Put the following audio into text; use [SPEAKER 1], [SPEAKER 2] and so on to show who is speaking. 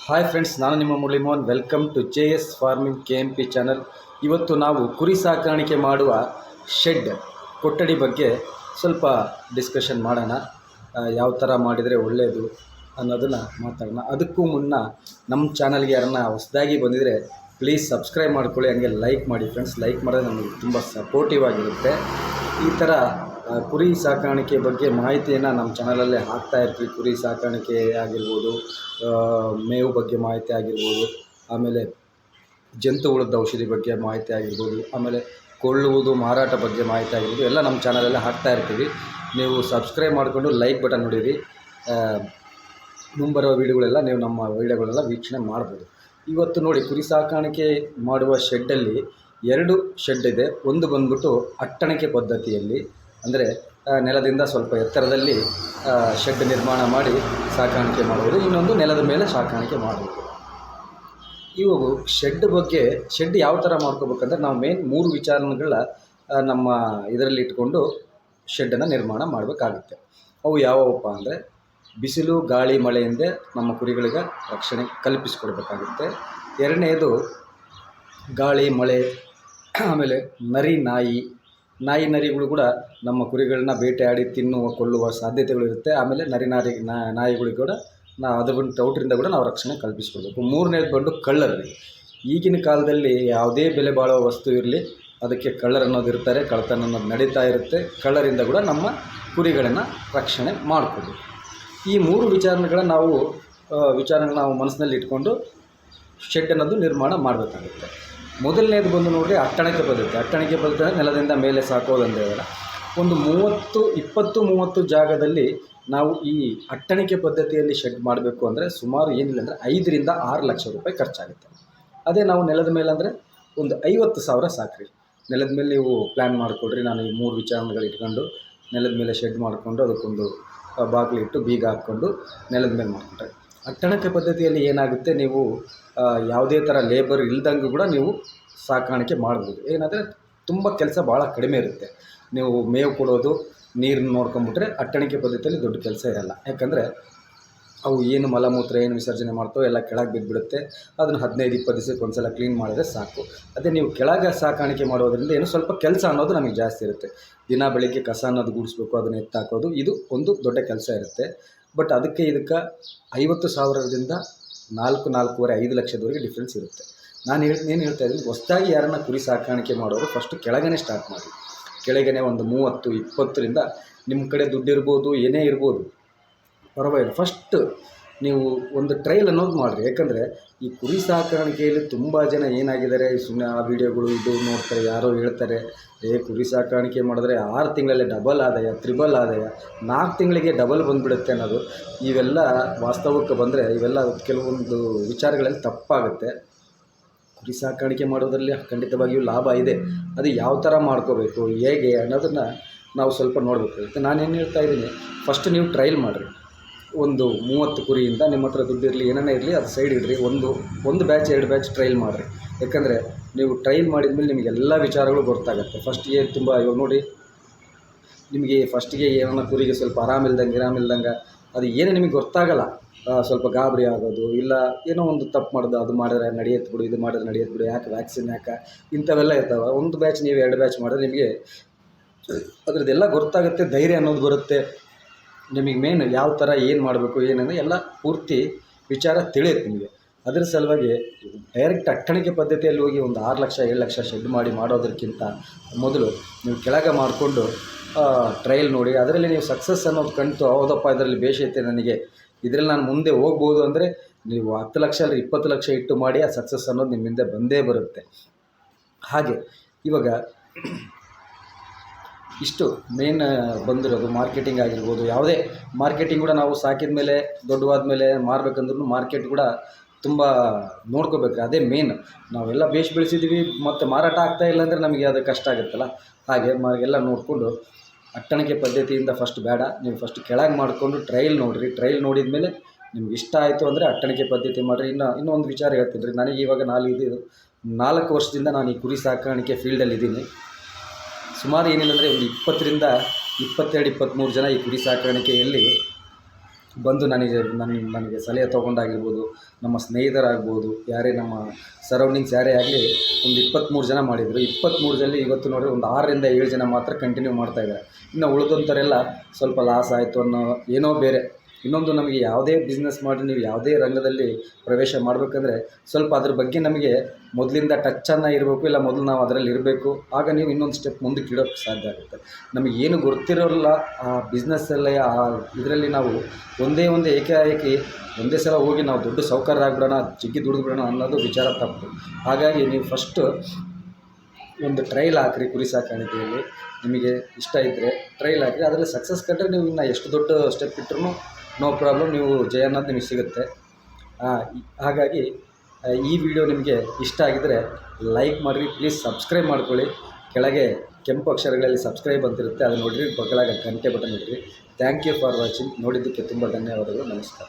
[SPEAKER 1] Hi friends, ನಾನು ನಿಮ್ಮ Muralimohan. Welcome to JS farming KMP channel. ಇವತ್ತು ನಾವು ಕುರಿ ಸಾಕಾಣಿಕೆ ಮಾಡುವ ಶೆಡ್ ಕೊಠಡಿ ಬಗ್ಗೆ ಸ್ವಲ್ಪ ಡಿಸ್ಕಷನ್ ಮಾಡೋಣ. ಯಾವ ಥರ ಮಾಡಿದರೆ ಒಳ್ಳೆಯದು ಅನ್ನೋದನ್ನು ಮಾತಾಡೋಣ. ಅದಕ್ಕೂ ಮುನ್ನ ನಮ್ಮ ಚಾನಲ್ಗೆ ಯಾರನ್ನ ಹೊಸದಾಗಿ ಬಂದಿದ್ದರೆ ಪ್ಲೀಸ್ ಸಬ್ಸ್ಕ್ರೈಬ್ ಮಾಡ್ಕೊಳ್ಳಿ, ಹಂಗೆ ಲೈಕ್ ಮಾಡಿ ಫ್ರೆಂಡ್ಸ್. ಲೈಕ್ ಮಾಡಿದ್ರೆ ನಮಗೆ ತುಂಬ ಸಪೋರ್ಟಿವ್ ಆಗಿರುತ್ತೆ. ಈ ಥರ ಕುರಿ ಸಾಕಾಣಿಕೆ ಬಗ್ಗೆ ಮಾಹಿತಿಯನ್ನು ನಮ್ಮ ಚಾನಲಲ್ಲೇ ಹಾಕ್ತಾಯಿರ್ತೀವಿ. ಕುರಿ ಸಾಕಾಣಿಕೆ ಆಗಿರ್ಬೋದು, ಮೇವು ಬಗ್ಗೆ ಮಾಹಿತಿ ಆಗಿರ್ಬೋದು, ಆಮೇಲೆ ಜಂತುಹುಳದ ಔಷಧಿ ಬಗ್ಗೆ ಮಾಹಿತಿ ಆಗಿರ್ಬೋದು, ಆಮೇಲೆ ಕೊಳ್ಳುವುದು ಮಾರಾಟ ಬಗ್ಗೆ ಮಾಹಿತಿ ಆಗಿರ್ಬೋದು, ಎಲ್ಲ ನಮ್ಮ ಚಾನಲಲ್ಲೇ ಹಾಕ್ತಾಯಿರ್ತೀವಿ. ನೀವು ಸಬ್ಸ್ಕ್ರೈಬ್ ಮಾಡಿಕೊಂಡು ಲೈಕ್ ಬಟನ್ ನೋಡಿರಿ. ಮುಂಬರುವ ವೀಡಿಯೋಗಳೆಲ್ಲ ನೀವು ನಮ್ಮ ವೀಡಿಯೋಗಳೆಲ್ಲ ವೀಕ್ಷಣೆ ಮಾಡ್ಬೋದು. ಇವತ್ತು ನೋಡಿ, ಕುರಿ ಸಾಕಾಣಿಕೆ ಮಾಡುವ ಶೆಡ್ಡಲ್ಲಿ 2 ಶೆಡ್ ಇದೆ. ಒಂದು ಬಂದ್ಬಿಟ್ಟು ಅಟ್ಟಣಿಕೆ ಪದ್ಧತಿಯಲ್ಲಿ, ಅಂದರೆ ನೆಲದಿಂದ ಸ್ವಲ್ಪ ಎತ್ತರದಲ್ಲಿ ಶೆಡ್ ನಿರ್ಮಾಣ ಮಾಡಿ ಸಾಕಾಣಿಕೆ ಮಾಡುವುದು. ಇನ್ನೊಂದು ನೆಲದ ಮೇಲೆ ಸಾಕಾಣಿಕೆ ಮಾಡುವುದು. ಇವು ಶೆಡ್ ಯಾವ ಥರ ಮಾಡ್ಕೋಬೇಕಂದ್ರೆ, ನಾವು ಮೇನ್ 3 ವಿಚಾರಗಳ ನಮ್ಮ ಇದರಲ್ಲಿ ಇಟ್ಕೊಂಡು ಶೆಡ್ಡನ್ನು ನಿರ್ಮಾಣ ಮಾಡಬೇಕಾಗುತ್ತೆ. ಅವು ಯಾವುವಪ್ಪ ಅಂದರೆ, ಬಿಸಿಲು ಗಾಳಿ ಮಳೆಯಿಂದ ನಮ್ಮ ಕುರಿಗಳಿಗೆ ರಕ್ಷಣೆ ಕಲ್ಪಿಸಿಕೊಡ್ಬೇಕಾಗುತ್ತೆ. ಎರಡನೇದು ಗಾಳಿ ಮಳೆ, ಆಮೇಲೆ ನಾಯಿ ನರಿಗಳು ಕೂಡ ನಮ್ಮ ಕುರಿಗಳನ್ನ ಬೇಟೆಯಾಡಿ ತಿನ್ನುವ ಕೊಲ್ಲುವ ಸಾಧ್ಯತೆಗಳಿರುತ್ತೆ. ಆಮೇಲೆ ನಾಯಿಗಳಿಗೆ ಕೂಡ ಅದರಿಂದ ಔಟ್ರಿಂದ ಕೂಡ ನಾವು ರಕ್ಷಣೆ ಕಲ್ಪಿಸ್ಕೊಡ್ಬೇಕು. ಮೂರನೇದು ಬಂದು ಕಳ್ಳರು. ಈಗಿನ ಕಾಲದಲ್ಲಿ ಯಾವುದೇ ಬೆಲೆ ಬಾಳುವ ವಸ್ತು ಇರಲಿ, ಅದಕ್ಕೆ ಕಳ್ಳರು ಅನ್ನೋದು ಇರ್ತಾರೆ, ಕಳ್ಳತನ ಅನ್ನೋದು ನಡೀತಾ ಇರುತ್ತೆ. ಕಳ್ಳರಿಂದ ಕೂಡ ನಮ್ಮ ಕುರಿಗಳನ್ನು ರಕ್ಷಣೆ ಮಾಡಿಕೊಡ್ಬೇಕು. ಈ 3 ವಿಚಾರಗಳನ್ನ ನಾವು ಮನಸ್ಸಿನಲ್ಲಿ ಇಟ್ಕೊಂಡು ಶೆಡ್ ಅನ್ನೋದು ನಿರ್ಮಾಣ ಮಾಡಬೇಕಾಗುತ್ತೆ. ಮೊದಲನೇದು ಬಂದು ನೋಡಿರಿ, ಅಟ್ಟಣಿಕೆ ಪದ್ಧತಿ. ನೆಲದಿಂದ ಮೇಲೆ ಸಾಕೋದಂದೇವಲ್ಲ, ಒಂದು 20-30 ಜಾಗದಲ್ಲಿ ನಾವು ಈ ಅಟ್ಟಣಿಕೆ ಪದ್ಧತಿಯಲ್ಲಿ ಶೆಡ್ ಮಾಡಬೇಕು ಅಂದರೆ ಸುಮಾರು ಏನಿಲ್ಲ ಅಂದರೆ 5ರಿಂದ 6 ಲಕ್ಷ ರೂಪಾಯಿ ಖರ್ಚಾಗುತ್ತೆ. ಅದೇ ನಾವು ನೆಲದ ಮೇಲೆ ಅಂದರೆ ಒಂದು 50,000 ಸಾಕ್ರಿ. ನೆಲದ ಮೇಲೆ ನೀವು ಪ್ಲ್ಯಾನ್ ಮಾಡಿಕೊಡ್ರಿ. ನಾನು ಈ 3 ವಿಚಾರಗಳು ಇಟ್ಕೊಂಡು ನೆಲದ ಮೇಲೆ ಶೆಡ್ ಮಾಡಿಕೊಂಡು ಅದಕ್ಕೊಂದು ಬಾಗಿಲಿಟ್ಟು ಬೀಗ ಹಾಕ್ಕೊಂಡು ನೆಲದ ಮೇಲೆ ಮಾಡಿಕೊಂಡ್ರೆ, ಅಟ್ಟಣಿಕೆ ಪದ್ಧತಿಯಲ್ಲಿ ಏನಾಗುತ್ತೆ, ನೀವು ಯಾವುದೇ ಥರ ಲೇಬರ್ ಇಲ್ದಂಗೂ ಕೂಡ ನೀವು ಸಾಕಾಣಿಕೆ ಮಾಡ್ಬೋದು. ಏನಂದರೆ ತುಂಬ ಕೆಲಸ ಭಾಳ ಕಡಿಮೆ ಇರುತ್ತೆ. ನೀವು ಮೇವು ಕೊಡೋದು, ನೀರನ್ನು ನೋಡ್ಕೊಂಬಿಟ್ರೆ ಅಟ್ಟಣಿಕೆ ಪದ್ಧತಿಯಲ್ಲಿ ದೊಡ್ಡ ಕೆಲಸ ಇರಲ್ಲ. ಯಾಕಂದರೆ ಅವು ಏನು ಮಲಮೂತ್ರ ಏನು ವಿಸರ್ಜನೆ ಮಾಡ್ತಾವೆ ಎಲ್ಲ ಕೆಳಗೆ ಬಿದ್ದುಬಿಡುತ್ತೆ. ಅದನ್ನು 15-20 ದಿವಸಕ್ಕೆ ಒಂದು ಸಲ ಕ್ಲೀನ್ ಮಾಡಿದ್ರೆ ಸಾಕು. ಅದೇ ನೀವು ಕೆಳಗೆ ಸಾಕಾಣಿಕೆ ಮಾಡೋದ್ರಿಂದ ಏನು ಸ್ವಲ್ಪ ಕೆಲಸ ಅನ್ನೋದು ನಮಗೆ ಜಾಸ್ತಿ ಇರುತ್ತೆ. ದಿನ ಬೆಳಿಗ್ಗೆ ಕಸ ಅನ್ನೋದು ಗೂಡಿಸ್ಬೇಕು, ಅದನ್ನು ಎತ್ತಾಕೋದು, ಇದು ಒಂದು ದೊಡ್ಡ ಕೆಲಸ ಇರುತ್ತೆ. ಬಟ್ ಅದಕ್ಕೆ 50,000ದಿಂದ 4-4.5 ಲಕ್ಷದವರೆಗೆ ಡಿಫ್ರೆನ್ಸ್ ಇರುತ್ತೆ. ನಾನು ಏನು ಹೇಳ್ತಾ ಇದ್ದೀನಿ, ಹೊಸದಾಗಿ ಯಾರನ್ನ ಕುರಿ ಸಾಕಾಣಿಕೆ ಮಾಡೋರು ಫಸ್ಟು ಕೆಳಗೇ ಸ್ಟಾರ್ಟ್ ಮಾಡಿ. ಕೆಳಗೇ ಒಂದು 30-20ರಿಂದ ನಿಮ್ಮ ಕಡೆ ದುಡ್ಡು ಇರ್ಬೋದು, ಏನೇ ಇರ್ಬೋದು, ಪರವಾಗಿಲ್ಲ. ಫಸ್ಟ್ ನೀವು ಒಂದು ಟ್ರಯಲ್ ಅನ್ನೋದು ಮಾಡಿರಿ. ಯಾಕಂದರೆ ಈ ಕುರಿ ಸಾಕಾಣಿಕೆಯಲ್ಲಿ ತುಂಬ ಜನ ಏನಾಗಿದ್ದಾರೆ, ಸುಮ್ಮನೆ ಆ ವಿಡಿಯೋಗಳು ಇದು ನೋಡ್ತಾರೆ. ಯಾರೋ ಹೇಳ್ತಾರೆ, ಕುರಿ ಸಾಕಾಣಿಕೆ ಮಾಡಿದ್ರೆ 6 ತಿಂಗಳಲ್ಲೇ ಡಬಲ್ ಆದಾಯ, ತ್ರಿಬಲ್ ಆದಾಯ, 4 ತಿಂಗಳಿಗೆ ಡಬಲ್ ಬಂದುಬಿಡುತ್ತೆ ಅನ್ನೋದು. ಇವೆಲ್ಲ ವಾಸ್ತವಕ್ಕೆ ಬಂದರೆ ಇವೆಲ್ಲ ಕೆಲವೊಂದು ವಿಚಾರಗಳಲ್ಲಿ ತಪ್ಪಾಗುತ್ತೆ. ಕುರಿ ಸಾಕಾಣಿಕೆ ಮಾಡೋದರಲ್ಲಿ ಖಂಡಿತವಾಗಿಯೂ ಲಾಭ ಇದೆ. ಅದು ಯಾವ ಥರ ಮಾಡ್ಕೋಬೇಕು, ಹೇಗೆ ಅನ್ನೋದನ್ನು ನಾವು ಸ್ವಲ್ಪ ನೋಡಬೇಕು. ನಾನೇನು ಹೇಳ್ತಾ ಇದ್ದೀನಿ, ಫಸ್ಟ್ ನೀವು ಟ್ರಯಲ್ ಮಾಡಿರಿ. ಒಂದು 30 ಕುರಿಯಿಂದ ನಿಮ್ಮ ಹತ್ರ ದುಡ್ಡು ಇರಲಿ, ಏನೇ ಇರಲಿ, ಅದು ಸೈಡ್ ಇಡ್ರಿ. ಒಂದು ಬ್ಯಾಚ್ 2 ಬ್ಯಾಚ್ ಟ್ರಯಲ್ ಮಾಡಿರಿ. ಯಾಕಂದರೆ ನೀವು ಟ್ರಯಲ್ ಮಾಡಿದ್ಮೇಲೆ ನಿಮಗೆಲ್ಲ ವಿಚಾರಗಳು ಗೊತ್ತಾಗುತ್ತೆ. ಫಸ್ಟಿಗೆ ತುಂಬ ಇವಾಗ ನೋಡಿ, ನಿಮಗೆ ಫಸ್ಟಿಗೆ ಏನೋ ಕುರಿಗೆ ಸ್ವಲ್ಪ ಆರಾಮಿಲ್ದಂಗೆ ಅದು ಏನೇ ನಿಮಗೆ ಗೊತ್ತಾಗಲ್ಲ. ಸ್ವಲ್ಪ ಗಾಬರಿ ಆಗೋದು, ಇಲ್ಲ ಏನೋ ಒಂದು ತಪ್ಪು ಮಾಡೋದು, ಅದು ಮಾಡಿದ್ರೆ ನಡೆಯುತ್ತೆ ಬಿಡು, ಇದು ಮಾಡಿದ್ರೆ ನಡೆಯುತ್ತೆ ಬಿಡು, ಯಾಕೆ ವ್ಯಾಕ್ಸಿನ್ ಯಾಕೆ, ಇಂಥವೆಲ್ಲ ಇರ್ತಾವೆ. ಒಂದು ಬ್ಯಾಚ್ ನೀವು 2 ಬ್ಯಾಚ್ ಮಾಡಿದ್ರೆ ನಿಮಗೆ ಅದರದ್ದೆಲ್ಲ ಗೊತ್ತಾಗುತ್ತೆ, ಧೈರ್ಯ ಅನ್ನೋದು ಬರುತ್ತೆ. ನಿಮಗೆ ಮೇನ್ ಯಾವ ಥರ ಏನು ಮಾಡಬೇಕು ಏನಂದರೆ ಎಲ್ಲ ಪೂರ್ತಿ ವಿಚಾರ ತಿಳಿಯುತ್ತೆ ನಿಮಗೆ. ಅದರ ಸಲುವಾಗಿ ಡೈರೆಕ್ಟ್ ಅಟ್ಟಣಿಕೆ ಪದ್ಧತಿಯಲ್ಲಿ ಹೋಗಿ ಒಂದು 6 ಲಕ್ಷ 7 ಲಕ್ಷ ಶೆಡ್ ಮಾಡೋದಕ್ಕಿಂತ ಮೊದಲು ನೀವು ಕೆಳಗೆ ಮಾಡಿಕೊಂಡು ಟ್ರಯಲ್ ನೋಡಿ. ಅದರಲ್ಲಿ ನೀವು ಸಕ್ಸಸ್ ಅನ್ನೋದು ಕಂಡು, ಹೌದಪ್ಪ ಇದರಲ್ಲಿ ಬೇಷೈತೆ, ನನಗೆ ಇದರಲ್ಲಿ ನಾನು ಮುಂದೆ ಹೋಗ್ಬೋದು ಅಂದರೆ ನೀವು 10 ಲಕ್ಷ ಅಲ್ಲ 20 ಲಕ್ಷ ಇಟ್ಟು ಮಾಡಿ, ಆ ಸಕ್ಸಸ್ ಅನ್ನೋದು ನಿಮ್ಮ ಹಿಂದೆ ಬಂದೇ ಬರುತ್ತೆ. ಹಾಗೆ ಇವಾಗ ಇಷ್ಟು ಮೇನ್ ಬಂದಿರೋದು ಮಾರ್ಕೆಟಿಂಗ್ ಆಗಿರ್ಬೋದು. ಯಾವುದೇ ಮಾರ್ಕೆಟಿಂಗ್ ಕೂಡ ನಾವು ಸಾಕಿದ ಮೇಲೆ ದೊಡ್ಡವಾದ ಮೇಲೆ ಮಾರಬೇಕಂದ್ರೂ ಮಾರ್ಕೆಟ್ ಕೂಡ ತುಂಬ ನೋಡ್ಕೋಬೇಕು. ಅದೇ ಮೇನ್. ನಾವೆಲ್ಲ ಬೆಳೆಸಿದ್ದೀವಿ ಮತ್ತು ಮಾರಾಟ ಆಗ್ತಾಯಿಲ್ಲ ಅಂದರೆ ನಮಗೆ ಅದು ಕಷ್ಟ ಆಗುತ್ತಲ್ಲ. ಹಾಗೆ ಎಲ್ಲ ನೋಡಿಕೊಂಡು ಅಟ್ಟಣಿಕೆ ಪದ್ಧತಿಯಿಂದ ಫಸ್ಟ್ ಬೇಡ, ನೀವು ಫಸ್ಟ್ ಕೆಳಗೆ ಮಾಡಿಕೊಂಡು ಟ್ರಯಲ್ ನೋಡಿರಿ. ಟ್ರಯಲ್ ನೋಡಿದ ಮೇಲೆ ನಿಮ್ಗೆ ಇಷ್ಟ ಆಯಿತು ಅಂದರೆ ಅಟ್ಟಣಿಕೆ ಪದ್ಧತಿ ಮಾಡಿರಿ. ಇನ್ನೊಂದು ವಿಚಾರ ಹೇಳ್ತೀನಿ ರೀ. ನನಗೆ ಇವಾಗ 4 ವರ್ಷದಿಂದ ನಾನು ಈ ಕುರಿ ಸಾಕಾಣಿಕೆ ಫೀಲ್ಡಲ್ಲಿದ್ದೀನಿ. ಸುಮಾರು ಏನಿಲ್ಲ ಅಂದರೆ ಒಂದು 20ರಿಂದ 22-23 ಜನ ಈ ಕುರಿ ಸಾಕಾಣಿಕೆಯಲ್ಲಿ ಬಂದು ನನಗೆ ಸಲಹೆ ತೊಗೊಂಡಾಗಿರ್ಬೋದು, ನಮ್ಮ ಸ್ನೇಹಿತರಾಗ್ಬೋದು, ಯಾರೇ ನಮ್ಮ ಸರೌಂಡಿಂಗ್ಸ್ ಯಾರೇ ಆಗಲಿ ಒಂದು 23 ಜನ ಮಾಡಿದರು. 23ರಲ್ಲಿ ಇವತ್ತು ನೋಡಿದ್ರೆ ಒಂದು 6ರಿಂದ 7 ಜನ ಮಾತ್ರ ಕಂಟಿನ್ಯೂ ಮಾಡ್ತಾಯಿದ್ದಾರೆ. ಇನ್ನು ಉಳಿದಂಥವರೆಲ್ಲ ಸ್ವಲ್ಪ ಲಾಸ್ ಆಯಿತು ಅನ್ನೋ ಏನೋ ಬೇರೆ. ಇನ್ನೊಂದು, ನಮಗೆ ಯಾವುದೇ ಬಿಸ್ನೆಸ್ ಮಾಡಿ ನೀವು ಯಾವುದೇ ರಂಗದಲ್ಲಿ ಪ್ರವೇಶ ಮಾಡಬೇಕಂದ್ರೆ ಸ್ವಲ್ಪ ಅದ್ರ ಬಗ್ಗೆ ನಮಗೆ ಮೊದಲಿಂದ ಟಚ್ಚನ್ನು ಇರಬೇಕು, ಇಲ್ಲ ಮೊದಲು ನಾವು ಅದರಲ್ಲಿ ಇರಬೇಕು. ಆಗ ನೀವು ಇನ್ನೊಂದು ಸ್ಟೆಪ್ ಮುಂದಕ್ಕೆ ಇಡೋಕ್ಕೆ ಸಾಧ್ಯ ಆಗುತ್ತೆ. ನಮಗೇನು ಗೊತ್ತಿರೋಲ್ಲ ಆ ಬಿಸ್ನೆಸ್ಸಲ್ಲೇ, ಆ ಇದರಲ್ಲಿ ನಾವು ಒಂದೇ ಏಕಾಏಕಿ ಒಂದೇ ಸಲ ಹೋಗಿ ನಾವು ದೊಡ್ಡ ಸಾಹುಕಾರರಾಗ್ಬಿಡೋಣ, ಜಿಗ್ಗಿ ದುಡಿದ್ಬಿಡೋಣ ಅನ್ನೋದು ವಿಚಾರ ತಪ್ಪು. ಹಾಗಾಗಿ ನೀವು ಫಸ್ಟು ಒಂದು ಟ್ರೈಲ್ ಹಾಕಿರಿ. ಕುರಿ ಸಾಕಾಣಿಕೆಯಲ್ಲಿ ನಿಮಗೆ ಇಷ್ಟ ಇದ್ದರೆ ಟ್ರೈಲ್ ಹಾಕಿರಿ. ಅದರಲ್ಲಿ ಸಕ್ಸಸ್ ಕಂಡ್ರೆ ನೀವು ಇನ್ನು ಎಷ್ಟು ದೊಡ್ಡ ಸ್ಟೆಪ್ ಇಟ್ಟರು ನೋ ಪ್ರಾಬ್ಲಮ್, ನೀವು ಜಯ ಅನ್ನೋದು ನಿಮಗೆ ಸಿಗುತ್ತೆ. ಹಾಗಾಗಿ ಈ ವಿಡಿಯೋ ನಿಮಗೆ ಇಷ್ಟ ಆಗಿದ್ದರೆ ಲೈಕ್ ಮಾಡಿರಿ, ಪ್ಲೀಸ್ ಸಬ್ಸ್ಕ್ರೈಬ್ ಮಾಡ್ಕೊಳ್ಳಿ. ಕೆಳಗೆ ಕೆಂಪು ಅಕ್ಷರಗಳಲ್ಲಿ ಸಬ್ಸ್ಕ್ರೈಬ್ ಅಂತಿರುತ್ತೆ, ಅದು ನೋಡಿರಿ. ಪಕ್ಕದಾಗ ಗಂಟೆ ಬಟನ್ ಇಡ್ರಿ. Thank you for watching. ನೋಡಿದ್ದಕ್ಕೆ ತುಂಬ ಧನ್ಯವಾದಗಳು. ನಮಸ್ಕಾರ.